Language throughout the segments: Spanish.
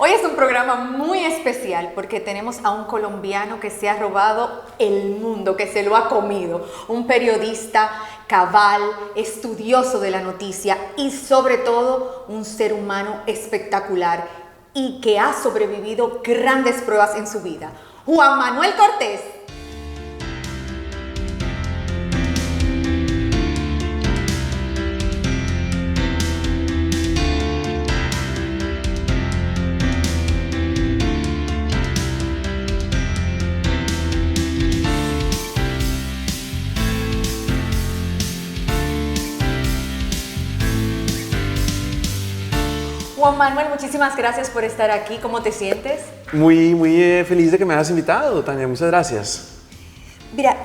Hoy es un programa muy especial porque tenemos a un colombiano que se ha robado el mundo, que se lo ha comido. Un periodista cabal, estudioso de la noticia y sobre todo un ser humano espectacular y que ha sobrevivido grandes pruebas en su vida. Juan Manuel Cortés. Juan Manuel, muchísimas gracias por estar aquí. ¿Cómo te sientes? Muy feliz de que me hayas invitado, Tania. Muchas gracias. Mira,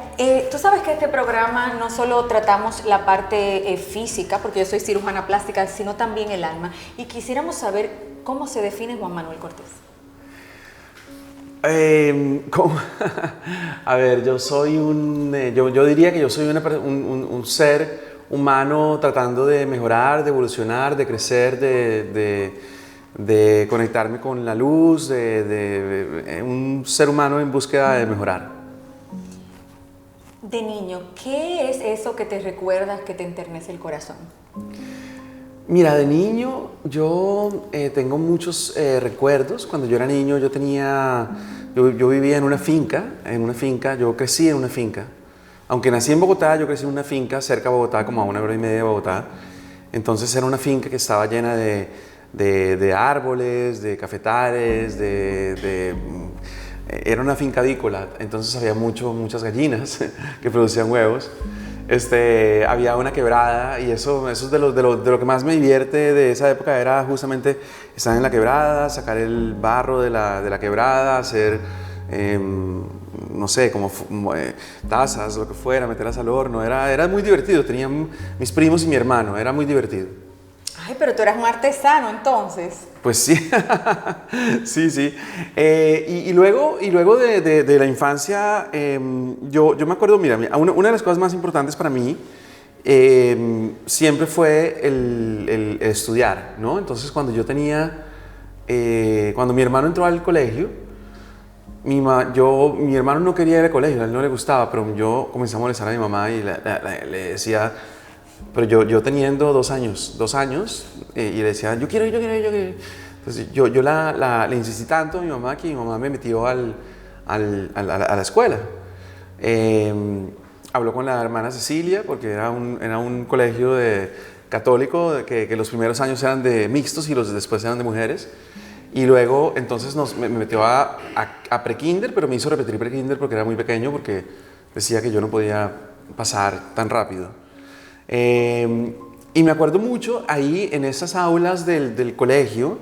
tú sabes que este programa no solo tratamos la parte física, porque yo soy cirujana plástica, sino también el alma. Y quisiéramos saber cómo se define Juan Manuel Cortés. A ver, yo soy yo diría que yo soy un ser humano tratando de mejorar, de evolucionar, de crecer, de conectarme con la luz, un ser humano en búsqueda de mejorar. De niño, ¿qué es eso que te recuerdas, que te enternece el corazón? Mira, de niño yo tengo muchos recuerdos. Cuando yo era niño yo vivía en una finca, yo crecí en una finca. Aunque nací en Bogotá, yo crecí en una finca cerca de Bogotá, como a 1 hora y media de Bogotá. Entonces era una finca que estaba llena de árboles, de cafetales, era una finca avícola, entonces había muchas gallinas que producían huevos. Había una quebrada y eso es de lo que más me divierte de esa época, era justamente estar en la quebrada, sacar el barro de la quebrada, hacer, no sé, tazas, lo que fuera, meterlas al horno. Era muy divertido, tenían mis primos y mi hermano, era muy divertido. Ay, pero tú eras un artesano entonces. Pues sí, sí. Y luego de la infancia, yo me acuerdo, mira, una de las cosas más importantes para mí siempre fue el estudiar, ¿no? Entonces cuando mi hermano entró al colegio, mi hermano no quería ir al colegio, a él no le gustaba, pero yo comencé a molestar a mi mamá y le decía, pero yo teniendo 2 años, y le decía, yo quiero ir. Entonces yo le insistí tanto a mi mamá que mi mamá me metió a la escuela. Habló con la hermana Cecilia, porque era un colegio católico, que los primeros años eran de mixtos y los después eran de mujeres. Y luego entonces me metió a pre-kinder, pero me hizo repetir pre-kinder porque era muy pequeño, porque decía que yo no podía pasar tan rápido. Y me acuerdo mucho ahí en esas aulas del colegio,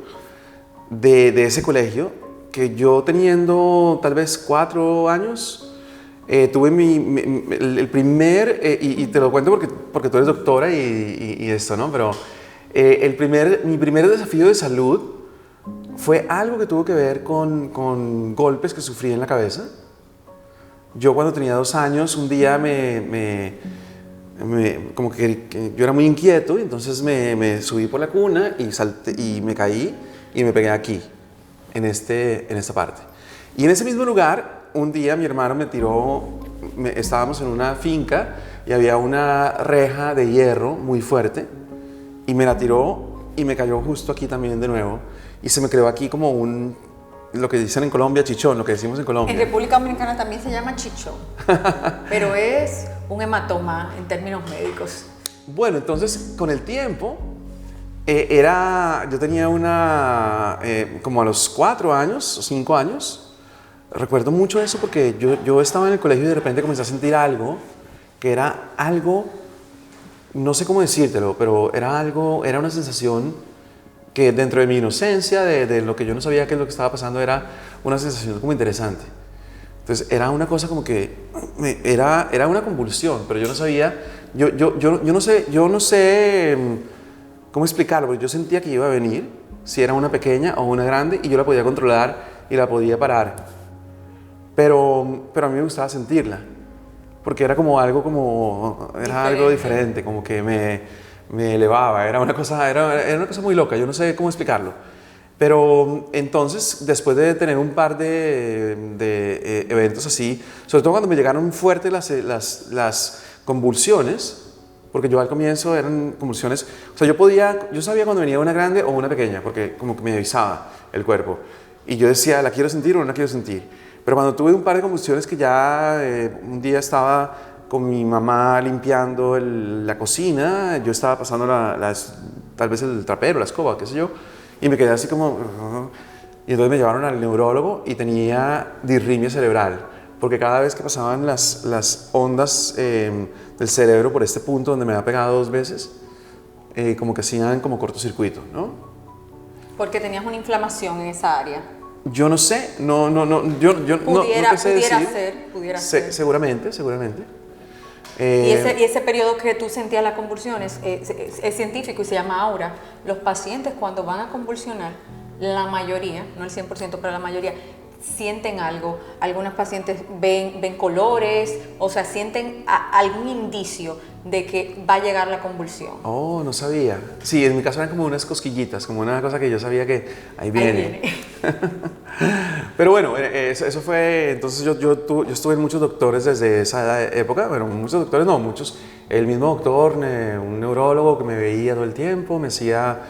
de ese colegio, que yo teniendo tal vez 4 años, tuve el primer, y te lo cuento porque tú eres doctora y esto, ¿no? Pero mi primer desafío de salud fue algo que tuvo que ver con golpes que sufrí en la cabeza. Yo cuando tenía 2 años, un día como que yo era muy inquieto, y entonces me subí por la cuna y salté y me caí y me pegué aquí, en esta parte. Y en ese mismo lugar, un día mi hermano me tiró, estábamos en una finca y había una reja de hierro muy fuerte y me la tiró y me cayó justo aquí también de nuevo y se me creó aquí como lo que dicen en Colombia, chichón, lo que decimos en Colombia. En República Dominicana también se llama chichón, pero es un hematoma en términos médicos. Bueno, entonces con el tiempo, yo tenía como a los 4 años o 5 años, recuerdo mucho eso porque yo estaba en el colegio y de repente comencé a sentir algo, que era algo, no sé cómo decírtelo, pero era una sensación que dentro de mi inocencia, de lo que yo no sabía qué es lo que estaba pasando, era una sensación como interesante. Entonces era una cosa como que era una convulsión, pero yo no sabía, yo no sé cómo explicarlo, porque yo sentía que iba a venir, si era una pequeña o una grande, y yo la podía controlar y la podía parar. Pero a mí me gustaba sentirla, porque era algo diferente, como que me elevaba, era una cosa muy loca, yo no sé cómo explicarlo. Pero entonces, después de tener un par de eventos así, sobre todo cuando me llegaron fuertes las convulsiones, porque yo al comienzo eran convulsiones, o sea, yo sabía cuando venía una grande o una pequeña, porque como que me avisaba el cuerpo. Y yo decía, ¿la quiero sentir o no la quiero sentir? Pero cuando tuve un par de convulsiones que ya un día estaba con mi mamá limpiando la cocina, yo estaba pasando tal vez el trapero, la escoba, qué sé yo, y me quedé así como... Y entonces me llevaron al neurólogo y tenía disritmia cerebral, porque cada vez que pasaban las ondas del cerebro por este punto donde me había pegado 2 veces, como que hacían como cortocircuito, ¿no? Porque tenías una inflamación en esa área. Yo no sé, yo no te sé decir. Pudiera ser. Seguramente. Y ese periodo que tú sentías las convulsiones es científico y se llama aura. Los pacientes cuando van a convulsionar, la mayoría, no el 100%, pero la mayoría, sienten algo. Algunos pacientes ven colores, o sea, sienten algún indicio de que va a llegar la convulsión. Oh, no sabía. Sí, en mi caso eran como unas cosquillitas, como una cosa que yo sabía que ahí viene. Pero bueno, eso fue, entonces yo estuve en muchos doctores desde esa época, bueno, muchos doctores no, muchos, el mismo doctor, un neurólogo que me veía todo el tiempo, me hacía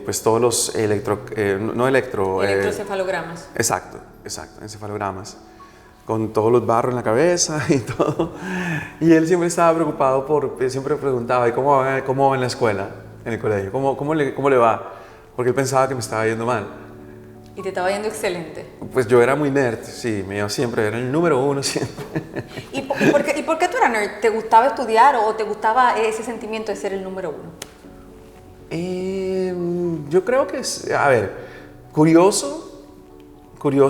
pues todos los electroencefalogramas. Exacto, encefalogramas, con todos los barros en la cabeza y todo. Y él siempre estaba preocupado siempre preguntaba, ¿y cómo va en la escuela, en el colegio? ¿Cómo le va? Porque él pensaba que me estaba yendo mal. Y te estaba yendo excelente. Pues yo era muy nerd, sí, me iba siempre, era el número 1 siempre. ¿Y por qué tú eras nerd? ¿Te gustaba estudiar o te gustaba ese sentimiento de ser el número 1? Yo creo que es, a ver, curioso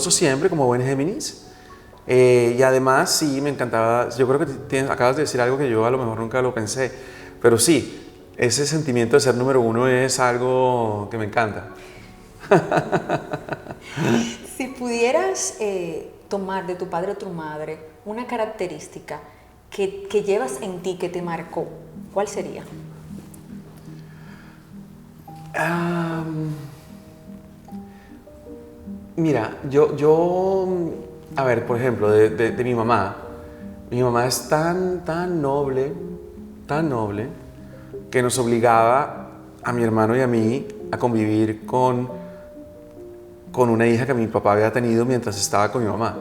siempre, como buen Géminis. Y además, sí, me encantaba, yo creo que acabas de decir algo que yo a lo mejor nunca lo pensé, pero sí, ese sentimiento de ser número 1 es algo que me encanta. Si pudieras tomar de tu padre o tu madre una característica que llevas en ti, que te marcó, ¿cuál sería? Mira, a ver, por ejemplo, de mi mamá es tan noble, que nos obligaba a mi hermano y a mí a convivir con una hija que mi papá había tenido mientras estaba con mi mamá,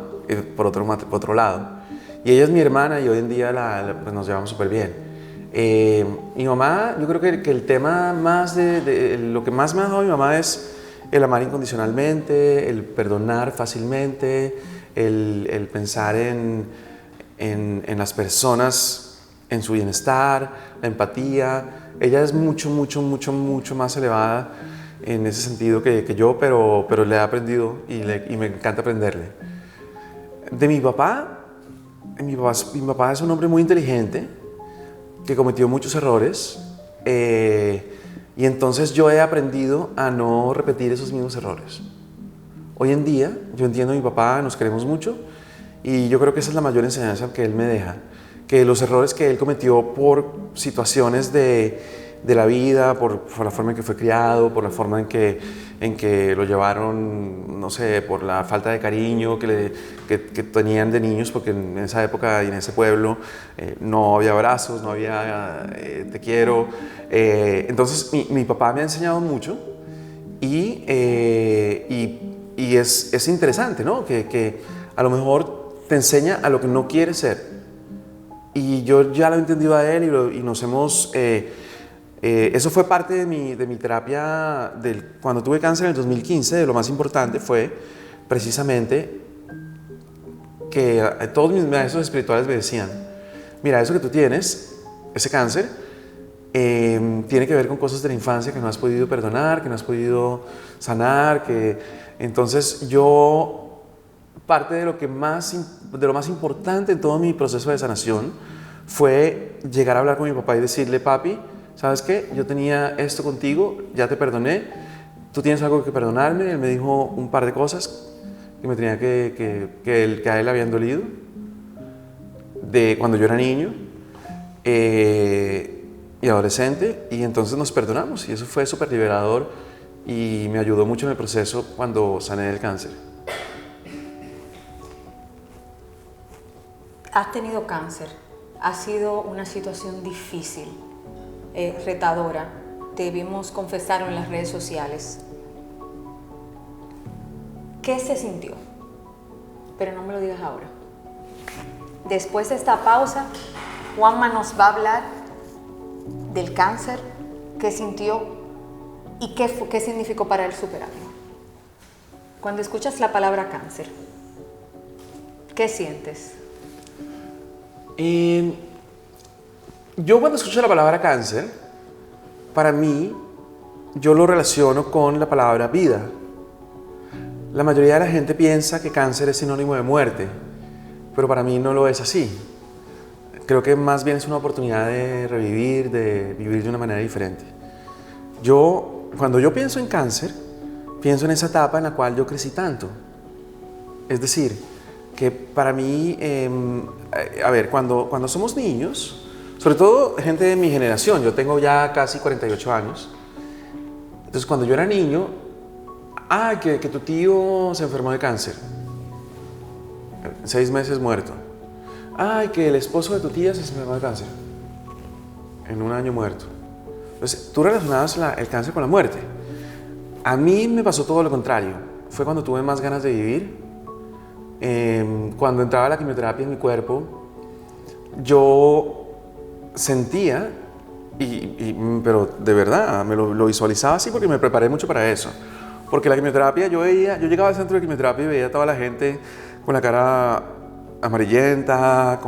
por otro lado. Y ella es mi hermana y hoy en día pues nos llevamos súper bien. Mi mamá, yo creo que el tema más lo que más me ha dado mi mamá es el amar incondicionalmente, el perdonar fácilmente, el pensar en las personas, en su bienestar, la empatía. Ella es mucho más elevada en ese sentido que yo, pero le he aprendido y me encanta aprenderle. De mi papá es un hombre muy inteligente, que cometió muchos errores, y entonces yo he aprendido a no repetir esos mismos errores. Hoy en día, yo entiendo a mi papá, nos queremos mucho, y yo creo que esa es la mayor enseñanza que él me deja, que los errores que él cometió por situaciones de la vida, por la forma en que fue criado, por la forma en que lo llevaron, no sé, por la falta de cariño que tenían de niños, porque en esa época y en ese pueblo no había abrazos, no había te quiero. Entonces mi papá me ha enseñado mucho y es interesante, ¿no? Que a lo mejor te enseña a lo que no quieres ser. Y yo ya lo he entendido a él y nos hemos... eso fue parte de mi terapia cuando tuve cáncer en el 2015. De lo más importante fue precisamente que todos mis maestros espirituales me decían: mira, eso que tú tienes, ese cáncer, tiene que ver con cosas de la infancia que no has podido perdonar, que no has podido sanar, entonces parte de lo más importante en todo mi proceso de sanación fue llegar a hablar con mi papá y decirle: papi, ¿sabes qué? Yo tenía esto contigo, ya te perdoné, tú tienes algo que perdonarme. Él me dijo un par de cosas que me tenía que a él le habían dolido de cuando yo era niño y adolescente, y entonces nos perdonamos y eso fue súper liberador y me ayudó mucho en el proceso cuando sané del cáncer. Has tenido cáncer, ha sido una situación difícil, retadora, te vimos confesarlo en las redes sociales. ¿Qué se sintió? Pero no me lo digas ahora. Después de esta pausa, Juanma nos va a hablar del cáncer, qué sintió y qué significó para él superarlo. Cuando escuchas la palabra cáncer, ¿qué sientes? Yo cuando escucho la palabra cáncer, para mí, yo lo relaciono con la palabra vida. La mayoría de la gente piensa que cáncer es sinónimo de muerte, pero para mí no lo es así. Creo que más bien es una oportunidad de revivir, de vivir de una manera diferente. Cuando yo pienso en cáncer, pienso en esa etapa en la cual yo crecí tanto. Es decir, que para mí, cuando somos niños, sobre todo gente de mi generación, yo tengo ya casi 48 años, entonces cuando yo era niño, que tu tío se enfermó de cáncer, 6 meses muerto. Que el esposo de tu tía se enfermó de cáncer, en 1 año muerto. Entonces, tú relacionabas el cáncer con la muerte. A mí me pasó todo lo contrario. Fue cuando tuve más ganas de vivir. Cuando entraba la quimioterapia en mi cuerpo, yo sentía, pero de verdad, me lo visualizaba así porque me preparé mucho para eso. Porque la quimioterapia, yo llegaba al centro de quimioterapia y veía a toda la gente con la cara amarillenta,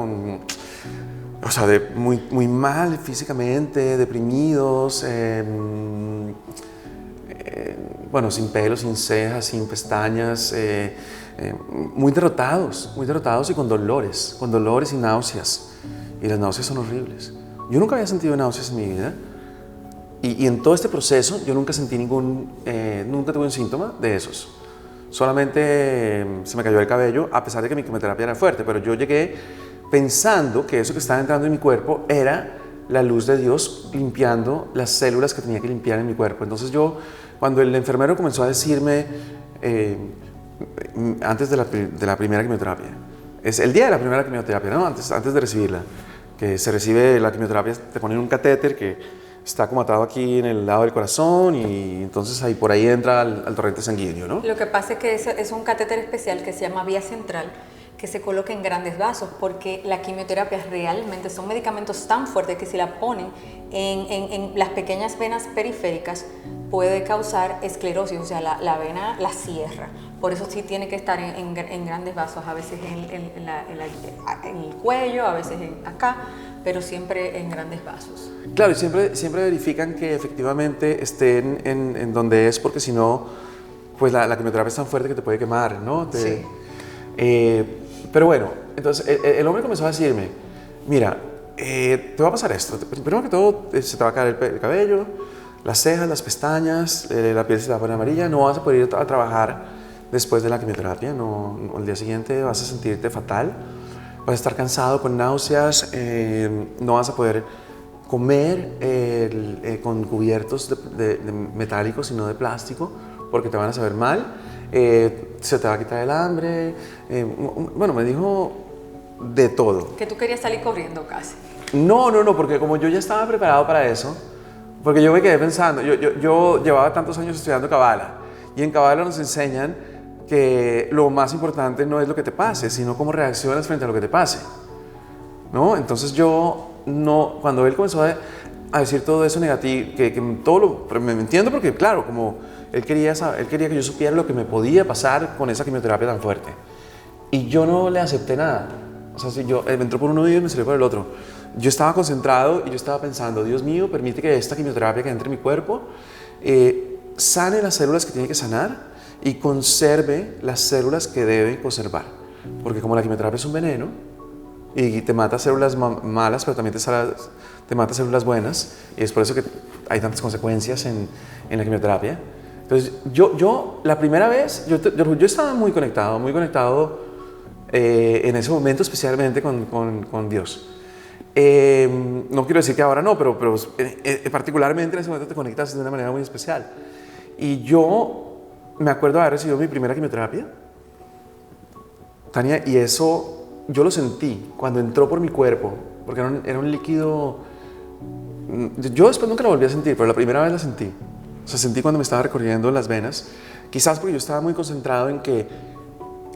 muy, muy mal físicamente, deprimidos, sin pelos, sin cejas, sin pestañas, muy derrotados y con dolores y náuseas. Y las náuseas son horribles. Yo nunca había sentido náuseas en mi vida. Y en todo este proceso yo nunca sentí nunca tuve un síntoma de esos. Solamente se me cayó el cabello, a pesar de que mi quimioterapia era fuerte, pero yo llegué pensando que eso que estaba entrando en mi cuerpo era la luz de Dios limpiando las células que tenía que limpiar en mi cuerpo. Entonces cuando el enfermero comenzó a decirme, antes de la primera quimioterapia, es el día de la primera quimioterapia, ¿no? Antes de recibirla, que se recibe la quimioterapia, te ponen un catéter que está como atado aquí en el lado del corazón y entonces por ahí entra al torrente sanguíneo, ¿no? Lo que pasa es que es un catéter especial que se llama vía central, que se coloca en grandes vasos, porque la quimioterapia realmente son medicamentos tan fuertes que si la ponen en las pequeñas venas periféricas puede causar esclerosis, o sea, la vena la cierra. Por eso sí tiene que estar en grandes vasos, a veces en el cuello, a veces acá, pero siempre en grandes vasos. Claro, y siempre verifican que efectivamente estén en donde es, porque si no, pues la quimioterapia es tan fuerte que te puede quemar, ¿no? Sí. Pero bueno, entonces el hombre comenzó a decirme, mira, te va a pasar esto. Primero que todo, se te va a caer el cabello, las cejas, las pestañas, la piel se te va a poner amarilla, no vas a poder ir a trabajar después de la quimioterapia, al día siguiente vas a sentirte fatal, vas a estar cansado con náuseas, no vas a poder comer con cubiertos de metálicos, sino de plástico, porque te van a saber mal, se te va a quitar el hambre, me dijo de todo. Que tú querías salir corriendo casi. No, porque como yo ya estaba preparado para eso, porque yo me quedé pensando, yo llevaba tantos años estudiando Kabbalah, y en Kabbalah nos enseñan que lo más importante no es lo que te pase, sino cómo reaccionas frente a lo que te pase, ¿no? Entonces cuando él comenzó a decir todo eso negativo, pero me entiendo porque claro, como él quería que yo supiera lo que me podía pasar con esa quimioterapia tan fuerte, y yo no le acepté nada. O sea, si me entró por un oído y me salió por el otro. Yo estaba concentrado y yo estaba pensando, Dios mío, permite que esta quimioterapia que entre en mi cuerpo sane las células que tiene que sanar y conserve las células que debe conservar. Porque como la quimioterapia es un veneno y te mata células malas, pero también te mata células buenas, y es por eso que hay tantas consecuencias en la quimioterapia. Entonces, la primera vez, yo estaba muy conectado en ese momento, especialmente con Dios. No quiero decir que ahora no, pero particularmente en ese momento te conectas de una manera muy especial. Y yo me acuerdo de haber recibido mi primera quimioterapia, Tania, y eso yo lo sentí cuando entró por mi cuerpo, porque era un líquido. Yo después nunca lo volví a sentir, pero la primera vez la sentí. O sea, sentí cuando me estaba recorriendo las venas, quizás porque yo estaba muy concentrado en que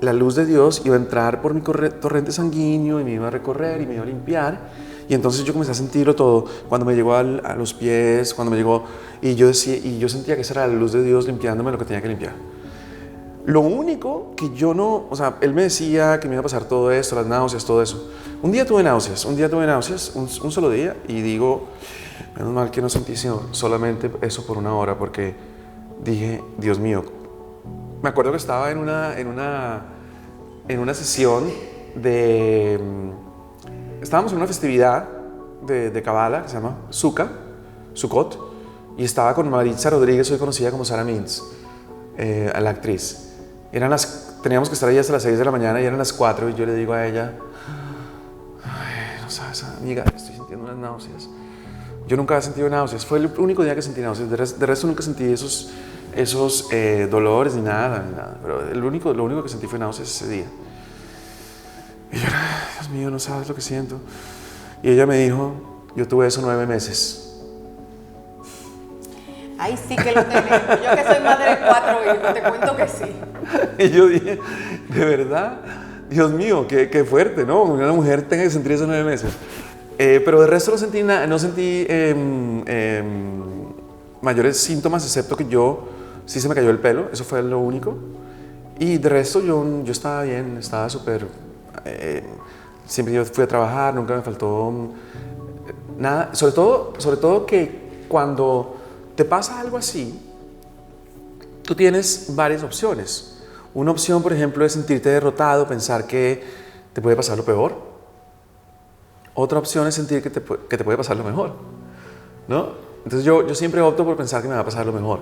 la luz de Dios iba a entrar por mi torrente sanguíneo y me iba a recorrer y me iba a limpiar. Y entonces yo comencé a sentirlo todo, cuando me llegó a los pies, cuando me llegó, y yo sentía que esa era la luz de Dios limpiándome lo que tenía que limpiar. Lo único que yo no, o sea, él me decía que me iba a pasar todo esto, las náuseas, todo eso. Un día tuve náuseas, un solo día, y digo, menos mal que no sentí solamente eso por una hora, porque dije, Dios mío. Me acuerdo que estaba en una sesión de. Estábamos en una festividad de Kabbalah que se llama Sukkot, y estaba con Maritza Rodríguez, hoy conocida como Sara Mintz, la actriz. Teníamos que estar ahí hasta las 6 de la mañana y eran las 4, y yo le digo a ella, ay, no sabes, amiga, estoy sintiendo unas náuseas. Yo nunca había sentido náuseas, fue el único día que sentí náuseas, de resto nunca sentí esos dolores ni nada, pero lo único que sentí fue náuseas ese día. Y yo, Dios mío, no sabes lo que siento. Y ella me dijo, yo tuve eso 9 meses. Ahí sí que lo tenemos. Yo que soy madre de 4 hijos, te cuento que sí. Y yo dije, de verdad, Dios mío, qué fuerte, ¿no? Una mujer tenga que sentir eso 9 meses. Pero de resto no sentí mayores síntomas, excepto que sí se me cayó el pelo, eso fue lo único. Y de resto yo estaba bien, estaba súper. Siempre yo fui a trabajar, nunca me faltó nada. Sobre todo que cuando te pasa algo así, tú tienes varias opciones. Una opción, por ejemplo, es sentirte derrotado, pensar que te puede pasar lo peor. Otra opción es sentir que te puede pasar lo mejor, ¿no? Entonces yo siempre opto por pensar que me va a pasar lo mejor.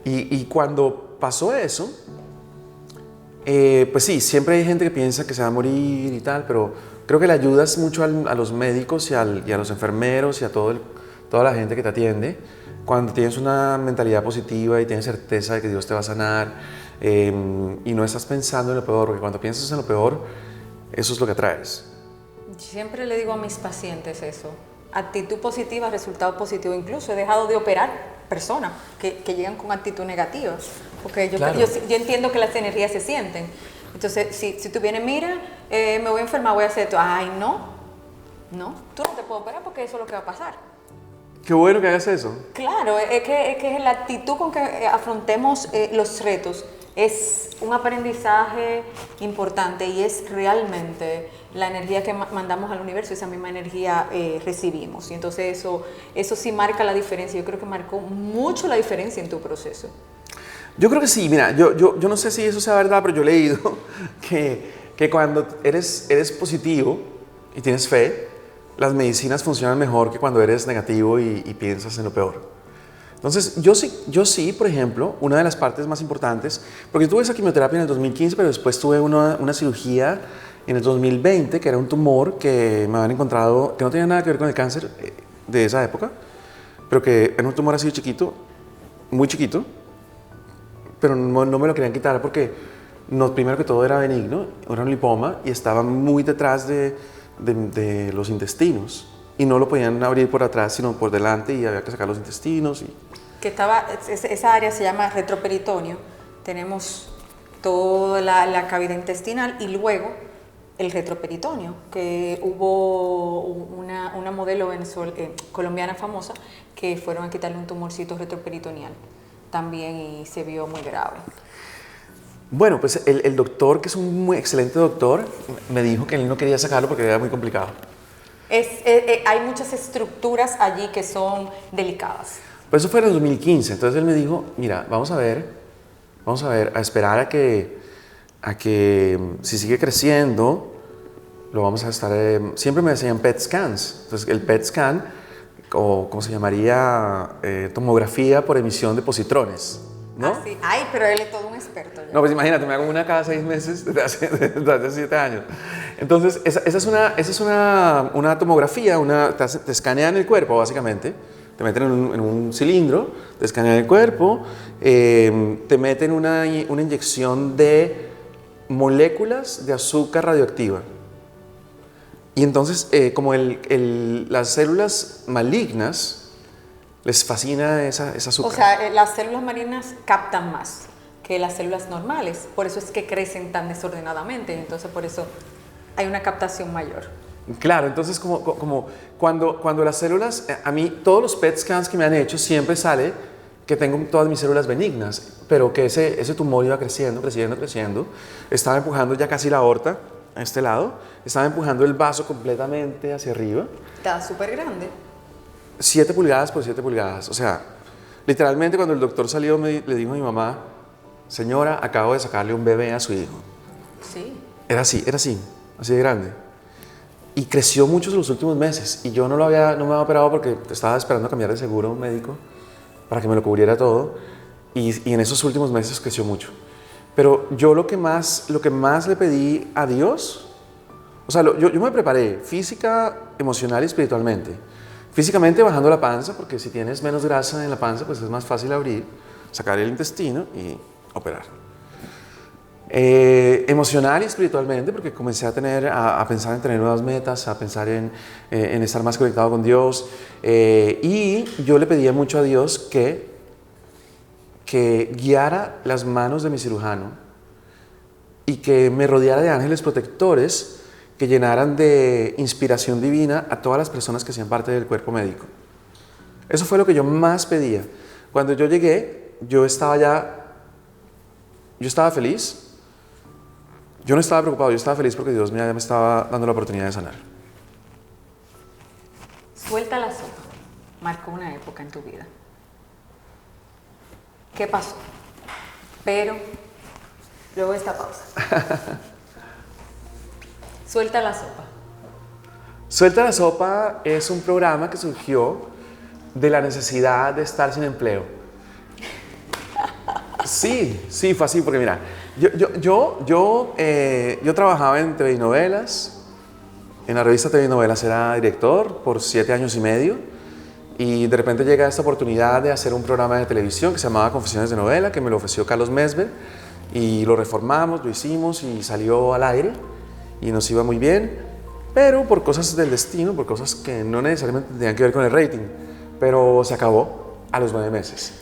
Y cuando pasó eso, pues sí, siempre hay gente que piensa que se va a morir y tal, pero creo que le ayudas mucho a los médicos y a los enfermeros y a toda la gente que te atiende cuando tienes una mentalidad positiva y tienes certeza de que Dios te va a sanar, y no estás pensando en lo peor, porque cuando piensas en lo peor, eso es lo que atraes. Siempre le digo a mis pacientes eso, actitud positiva, resultado positivo. Incluso he dejado de operar personas que llegan con actitud negativa, porque Claro. yo entiendo que las energías se sienten. Entonces, si tú vienes, mira, me voy a enfermar, voy a hacer esto. Ay, no, tú no te puedes operar porque eso es lo que va a pasar. Qué bueno que hagas eso. Claro, es que la actitud con que afrontemos los retos es un aprendizaje importante, y es realmente la energía que mandamos al universo, esa misma energía recibimos. Y entonces eso sí marca la diferencia. Yo creo que marcó mucho la diferencia en tu proceso. Yo creo que sí, mira, yo no sé si eso sea verdad, pero yo he leído que cuando eres positivo y tienes fe, las medicinas funcionan mejor que cuando eres negativo y piensas en lo peor. Entonces, yo sí, por ejemplo, una de las partes más importantes, porque tuve esa quimioterapia en el 2015, pero después tuve una cirugía en el 2020, que era un tumor que me habían encontrado, que no tenía nada que ver con el cáncer de esa época, pero que era un tumor así chiquito, muy chiquito, pero no me lo querían quitar porque primero que todo era benigno, era un lipoma y estaba muy detrás de los intestinos, y no lo podían abrir por atrás sino por delante, y había que sacar los intestinos. Esa área se llama retroperitoneo. Tenemos toda la cavidad intestinal y luego el retroperitoneo, que hubo una modelo colombiana famosa que fueron a quitarle un tumorcito retroperitoneal también, y se vio muy grave. Bueno, pues el doctor, que es un muy excelente doctor, me dijo que él no quería sacarlo porque era muy complicado. Hay muchas estructuras allí que son delicadas. Pues eso fue en el 2015, entonces él me dijo, mira, vamos a esperar a que si sigue creciendo, lo vamos a estar, siempre me decían PET scans, entonces el PET scan, o como se llamaría, tomografía por emisión de positrones, ¿no? Ah, sí. Ay, pero él es todo un experto ya. No, pues imagínate, me hago una cada 6 meses desde hace 7 años. Entonces, esa es una tomografía, te escanean el cuerpo básicamente, te meten en un cilindro, te escanean el cuerpo, te meten una inyección de moléculas de azúcar radioactiva. Y entonces, como las células malignas les fascina esa azúcar. O sea, las células marinas captan más que las células normales, por eso es que crecen tan desordenadamente, entonces por eso hay una captación mayor. Claro, entonces como cuando las células, a mí todos los PET scans que me han hecho siempre sale que tengo todas mis células benignas, pero que ese tumor iba creciendo, estaba empujando ya casi la aorta a este lado, estaba empujando el vaso completamente hacia arriba. Está súper grande. 7 pulgadas por 7 pulgadas, o sea, literalmente cuando el doctor salió le dijo a mi mamá, señora, acabo de sacarle un bebé a su hijo. Sí. Era así de grande. Y creció mucho en los últimos meses. Y yo no me había operado porque estaba esperando cambiar de seguro a un médico para que me lo cubriera todo. Y en esos últimos meses creció mucho. Pero yo lo que más le pedí a Dios, o sea, yo me preparé física, emocional y espiritualmente. Físicamente bajando la panza, porque si tienes menos grasa en la panza, pues es más fácil abrir, sacar el intestino y operar. Emocional y espiritualmente, porque comencé a pensar en tener nuevas metas, a pensar en estar más conectado con Dios. Y yo le pedía mucho a Dios que guiara las manos de mi cirujano y que me rodeara de ángeles protectores que llenaran de inspiración divina a todas las personas que hacían parte del cuerpo médico. Eso fue lo que yo más pedía. Cuando yo llegué, yo estaba feliz. Yo no estaba preocupado, yo estaba feliz porque Dios ya me estaba dando la oportunidad de sanar. Suelta la sopa. Marcó una época en tu vida. ¿Qué pasó? Pero, luego de esta pausa. Suelta la sopa. Suelta la sopa es un programa que surgió de la necesidad de estar sin empleo. Sí, fue así, porque mira, yo trabajaba en TV y Novelas, en la revista TV y Novelas era director por 7 años y medio, y de repente llega esta oportunidad de hacer un programa de televisión que se llamaba Confesiones de Novela, que me lo ofreció Carlos Mesver, y lo reformamos, lo hicimos y salió al aire, y nos iba muy bien, pero por cosas del destino, por cosas que no necesariamente tenían que ver con el rating, pero se acabó a los 9 meses.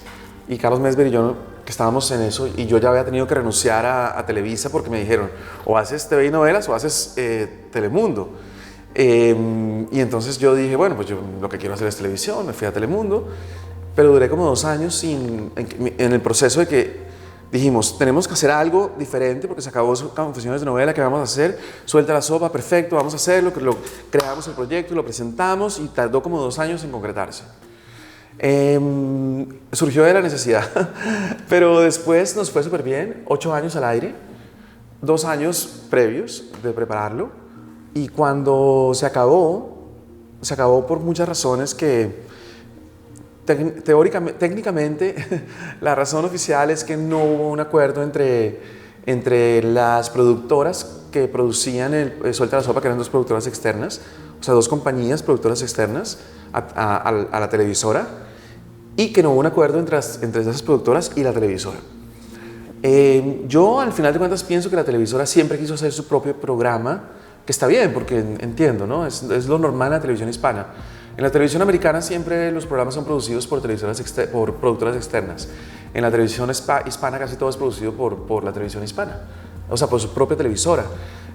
Y Carlos Mesver y yo, que estábamos en eso, y yo ya había tenido que renunciar a Televisa porque me dijeron, o haces TV y Novelas o haces Telemundo. Y entonces yo dije, bueno, pues yo lo que quiero hacer es televisión, me fui a Telemundo, pero duré como 2 años en el proceso de que dijimos, tenemos que hacer algo diferente porque se acabó Confesiones de Novela, ¿qué vamos a hacer? Suelta la sopa, perfecto, vamos a hacerlo, creamos el proyecto, lo presentamos y tardó como 2 años en concretarse. Surgió de la necesidad, pero después nos fue súper bien, 8 años al aire, 2 años previos de prepararlo, y cuando se acabó por muchas razones que técnicamente la razón oficial es que no hubo un acuerdo entre las productoras que producían el Suelta la Sopa, que eran 2 productoras externas, o sea, 2 compañías productoras externas a la televisora, y que no hubo un acuerdo entre esas productoras y la televisora. Yo al final de cuentas pienso que la televisora siempre quiso hacer su propio programa, que está bien, porque entiendo, ¿no? Es lo normal en la televisión hispana. En la televisión americana siempre los programas son producidos por productoras externas. En la televisión hispana casi todo es producido por la televisión hispana, o sea, por su propia televisora.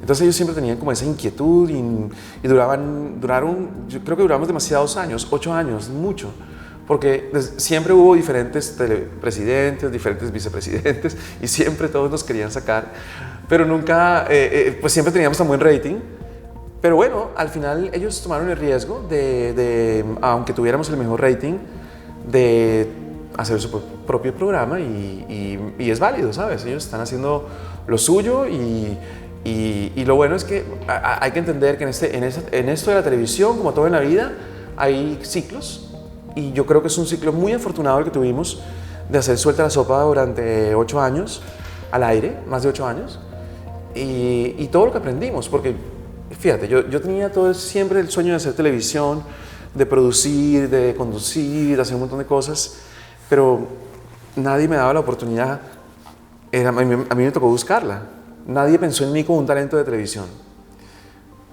Entonces ellos siempre tenían como esa inquietud y duraron, yo creo que duramos demasiados años, 8 años, mucho. Porque siempre hubo diferentes presidentes, diferentes vicepresidentes, y siempre todos nos querían sacar, pero nunca, pues siempre teníamos tan buen rating. Pero bueno, al final ellos tomaron el riesgo aunque tuviéramos el mejor rating, de hacer su propio programa y es válido, ¿sabes? Ellos están haciendo lo suyo y lo bueno es que hay que entender que en esto de la televisión, como todo en la vida, hay ciclos. Y yo creo que es un ciclo muy afortunado el que tuvimos de hacer Suelta la Sopa durante 8 años al aire, más de 8 años, y todo lo que aprendimos, porque fíjate, yo tenía siempre el sueño de hacer televisión, de producir, de conducir, de hacer un montón de cosas, pero nadie me daba la oportunidad. A mí me tocó buscarla. Nadie pensó en mí como un talento de televisión.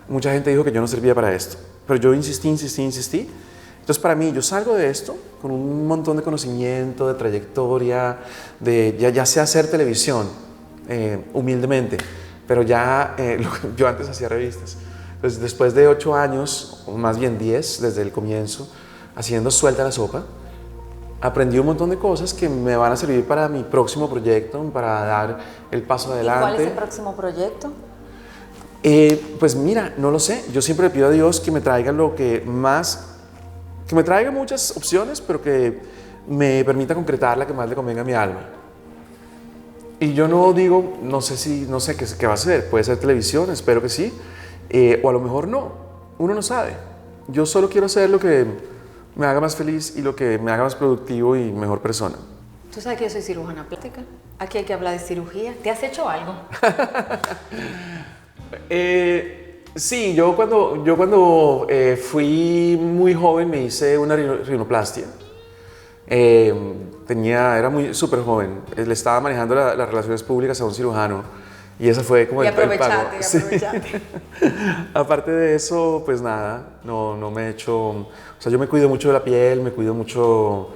Mucha gente dijo que yo no servía para esto, pero yo insistí. Entonces, para mí, yo salgo de esto con un montón de conocimiento, de trayectoria, ya sé hacer televisión, humildemente, pero yo antes hacía revistas. Entonces, después de 8 años, o más bien 10, desde el comienzo, haciendo Suelta la Sopa, aprendí un montón de cosas que me van a servir para mi próximo proyecto, para dar el paso adelante. ¿Y cuál es el próximo proyecto? Pues mira, no lo sé. Yo siempre le pido a Dios que me traiga que me traiga muchas opciones, pero que me permita concretar la que más le convenga a mi alma. Y yo no digo, no sé qué va a ser. Puede ser televisión, espero que sí, o a lo mejor no. Uno no sabe. Yo solo quiero hacer lo que me haga más feliz y lo que me haga más productivo y mejor persona. Tú sabes que yo soy cirujana plástica. Aquí hay que hablar de cirugía. ¿Te has hecho algo? Sí, yo cuando fui muy joven me hice una rinoplastia. Era súper joven. Le estaba manejando las relaciones públicas a un cirujano y esa fue como el pago. Sí. Aparte de eso, pues nada, no me he hecho. O sea, yo me cuido mucho de la piel, me cuido mucho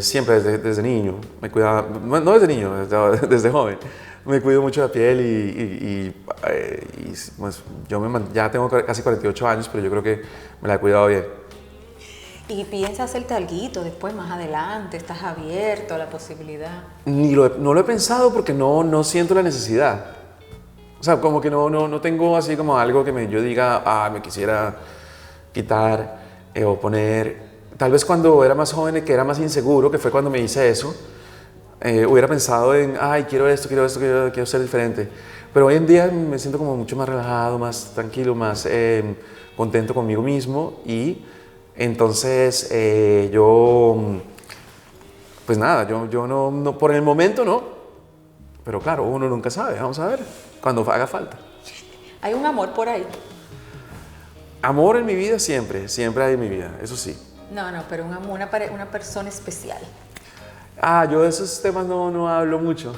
siempre desde niño. Me cuidaba, no desde niño, desde joven. Me cuido mucho la piel y pues ya tengo casi 48 años, pero yo creo que me la he cuidado bien. ¿Y piensas hacerte alguito después, más adelante? ¿Estás abierto a la posibilidad? No lo he pensado porque no siento la necesidad. O sea, como que no tengo así como algo que yo diga, me quisiera quitar o poner. Tal vez cuando era más joven, que era más inseguro, que fue cuando me hice eso, hubiera pensado en, quiero esto, quiero ser diferente. Pero hoy en día me siento como mucho más relajado, más tranquilo, más contento conmigo mismo y entonces pues nada, yo no, por el momento no, pero claro, uno nunca sabe, vamos a ver, cuando haga falta. ¿Hay un amor por ahí? Amor en mi vida siempre hay en mi vida, eso sí. No, pero un amor, una persona especial. Yo de esos temas no hablo mucho.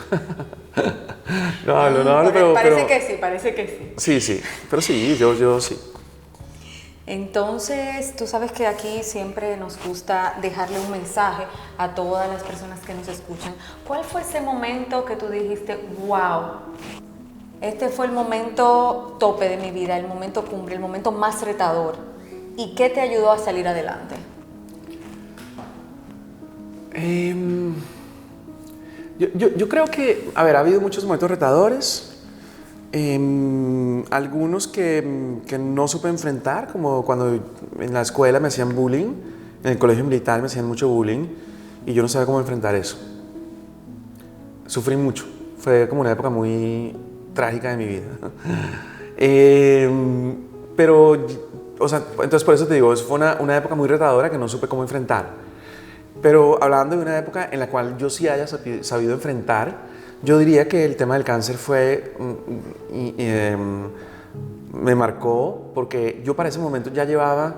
no hablo, pero... Parece que sí. Sí, pero sí, yo sí. Entonces, tú sabes que aquí siempre nos gusta dejarle un mensaje a todas las personas que nos escuchan. ¿Cuál fue ese momento que tú dijiste, wow, este fue el momento tope de mi vida, el momento cumbre, el momento más retador? ¿Y qué te ayudó a salir adelante? Yo creo que, ha habido muchos momentos retadores. Algunos que no supe enfrentar, como cuando en la escuela me hacían bullying, en el colegio militar me hacían mucho bullying y yo no sabía cómo enfrentar eso. Sufrí mucho, fue como una época muy trágica de mi vida. Pero, o sea, entonces por eso te digo, fue una época muy retadora que no supe cómo enfrentar. Pero hablando de una época en la cual yo sí haya sabido enfrentar, yo diría que el tema del cáncer me marcó porque yo para ese momento ya llevaba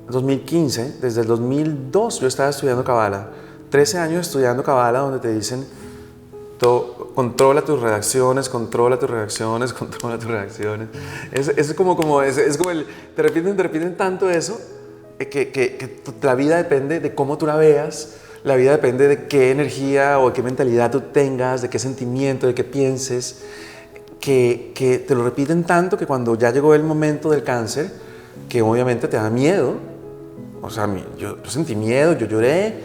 2015, desde el 2002 yo estaba estudiando Kabbalah, 13 años estudiando Kabbalah donde te dicen controla tus reacciones. Es como te repiten tanto eso que la vida depende de cómo tú la veas. La vida depende de qué energía o de qué mentalidad tú tengas, de qué sentimiento, de qué pienses, que te lo repiten tanto que cuando ya llegó el momento del cáncer, que obviamente te da miedo, o sea, yo sentí miedo, yo lloré,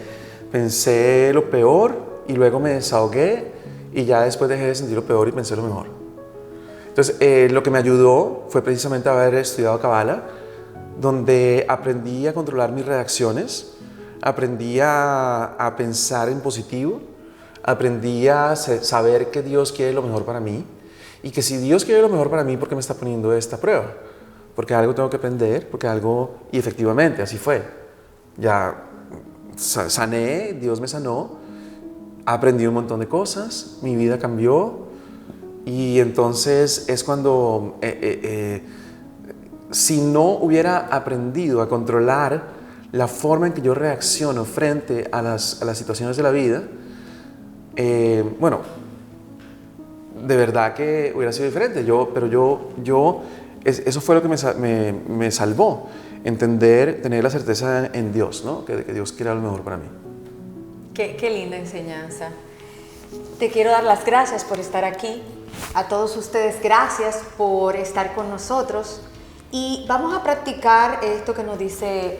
pensé lo peor y luego me desahogué y ya después dejé de sentir lo peor y pensé lo mejor. Entonces, lo que me ayudó fue precisamente haber estudiado Kabbalah, donde aprendí a controlar mis reacciones, aprendí a pensar en positivo, aprendí a saber que Dios quiere lo mejor para mí y que si Dios quiere lo mejor para mí, ¿por qué me está poniendo esta prueba? Porque algo tengo que aprender, y efectivamente, así fue. Ya sané, Dios me sanó, aprendí un montón de cosas, mi vida cambió y entonces es cuando si no hubiera aprendido a controlar la forma en que yo reacciono frente a las situaciones de la vida, bueno, de verdad que hubiera sido diferente. Eso fue lo que me salvó. Entender, tener la certeza en Dios, ¿no? Que Dios quiere lo mejor para mí. Qué linda enseñanza. Te quiero dar las gracias por estar aquí. A todos ustedes, gracias por estar con nosotros. Y vamos a practicar esto que nos dice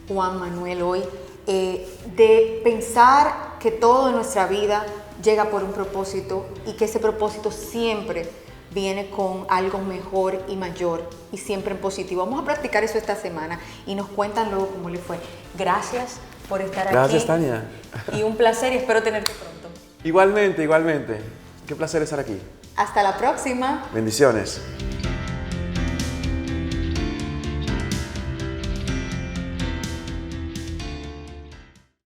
Juan Manuel hoy, de pensar que todo en nuestra vida llega por un propósito y que ese propósito siempre viene con algo mejor y mayor y siempre en positivo. Vamos a practicar eso esta semana y nos cuentan luego cómo les fue. Gracias por estar aquí. Gracias, Tania. Y un placer y espero tenerte pronto. Igualmente, igualmente. Qué placer estar aquí. Hasta la próxima. Bendiciones.